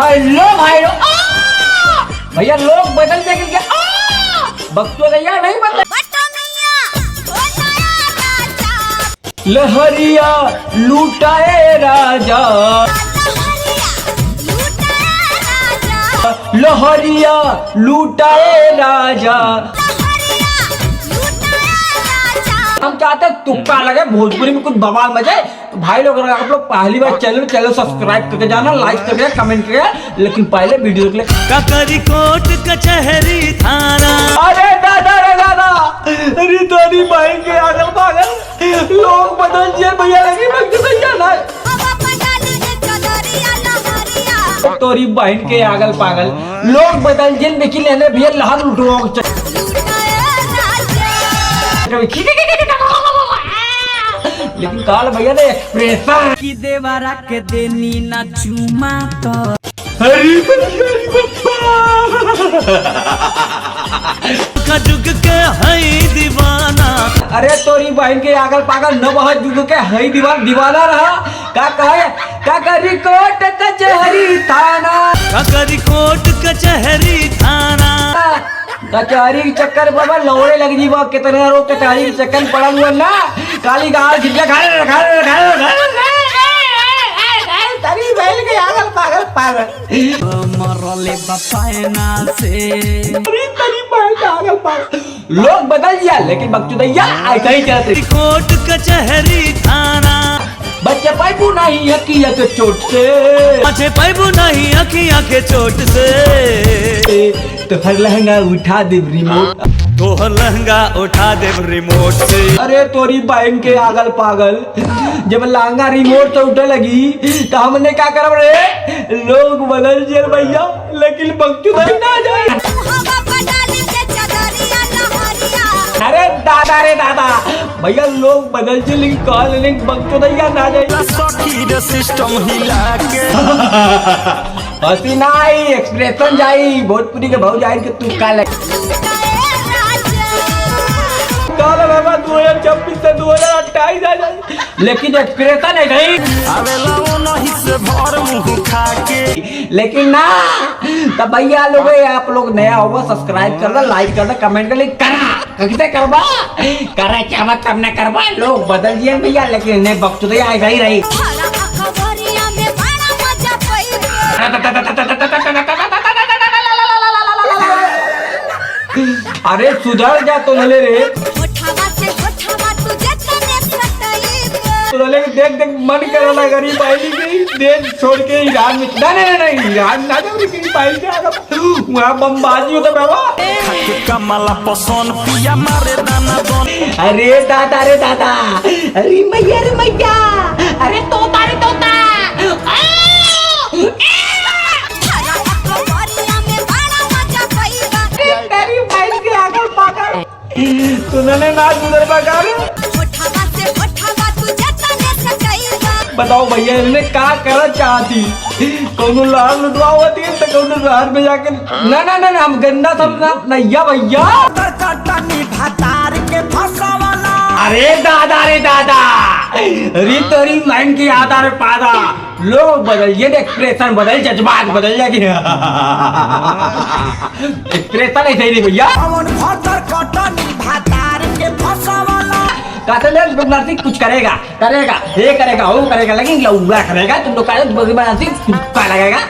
Hello भाई भैया लोग बदल देंगे क्या? बक्सो भैया नहीं बदल। लहरिया लूटाए राजा, लहरिया लूटाए राजा। हम चाहते हैं तुक्का लगे, भोजपुरी में कुछ बवाल मचे। तो भाई लोग अगर आप लोग पहली बार चैनल सब्सक्राइब करके जाना, लाइक करके कमेंट करके, लेकिन पहले वीडियो के लिए काकरी कोट कचहरी थाना। अरे दादा रे दादा, अरे तोरी भाई के आगल पागल लोग बदल दिए भैया, लगी भक्ति भैया ना तोरी बहन के आगल पागल लोग बदल जिन देखी लेने भैया लहर लुटवा। लेकिन काल भैया ने एक्सप्रेशन की देवारा के देनी ना चुमा तो हरी जुग के हई दीवाना। अरे तोरी बहन के आगल पागल न बहुत जुग के हई दीवाना रहा। का कहे काकरी कोट कचहरी थाना, काकरी कोट कचहरी थाना। कचहरी के चक्कर बाबा लौड़े लग जी बा, कितना रोग कचहरी के चक्कर पड़ा हुआ ना। काली गाल झिझक तरी बैल के आगल पागल पागल मरले बपायना से तरी बैल के आगल पागल लोग बदल दिया, लेकिन बकचोदैया ऐसा ही चलते। कोट कचहरी थाना बच्चे पैबू नहीं अखिया के चोट से, बच्चे पैबू नहीं अखियां के चोट से। तो हर लहंगा उठा दे रिमोट, तोहर लहंगा उठा दे रिमोट से। अरे तोरी बहन के आगल पागल जब लहंगा रिमोट से उठे लगी तो हमने क्या करब रे? लोग बदल दिए भैया, लेकिन बकचोदाई ना जाए। अरे दादा रे दादा भैया लोग बदल दिए, लेकिन कॉल लेकिन बकचोदैया ना जाए। सिस्टम हिला के हंसी ना आई एक्सप्रेशन जाई, भोजपुरी के भाव जाए के तू का लग बाबा 2026 से 2028 आ जाए, लेकिन एक्सप्रेशन है नहीं। लेकिन ना तब भैया लोग आप लोग नया होगा सब्सक्राइब कर दो, लाइक कर दो, कमेंट कर ले कैसे करबा करे क्या मत करना करबा। लोग बदल दिए भैया, लेकिन नहीं बकचोदिया ऐसा ही रही। अरे सुधर जा तो नले रे, तो नले देख देख मन कर लगा गरीब पाइली गई देख छोड़ के ईरान में नहीं ईरान ना जाओ, लेकिन पाइल के आगे वहाँ बमबाजी होता बाबा। कमला पसंद पिया मारे दाना दोन। अरे दादा रे दादा, अरे मैया रे मैया, अरे तोता रे तोता। तेरी भाई के आगे पागल तूने ना गुजर पाकर बताओ भैया इन्हें क्या करना चाहती? कौन लहर लुटवा होती है तो कौन लहर में जाके ना ना ना हम गंदा सब नैया भैया। अरे दादा रे दादा, अरे तेरी माइंड की आधार पादा लोग बदल ये एक्सप्रेशन बदल, जज्बात बदल जाएगी। एक्सप्रेशन ऐसे ही भैया। कुछ करेगा करेगा ये करेगा वो करेगा, लेकिन लौड़ा करेगा तुम लोग का लगेगा।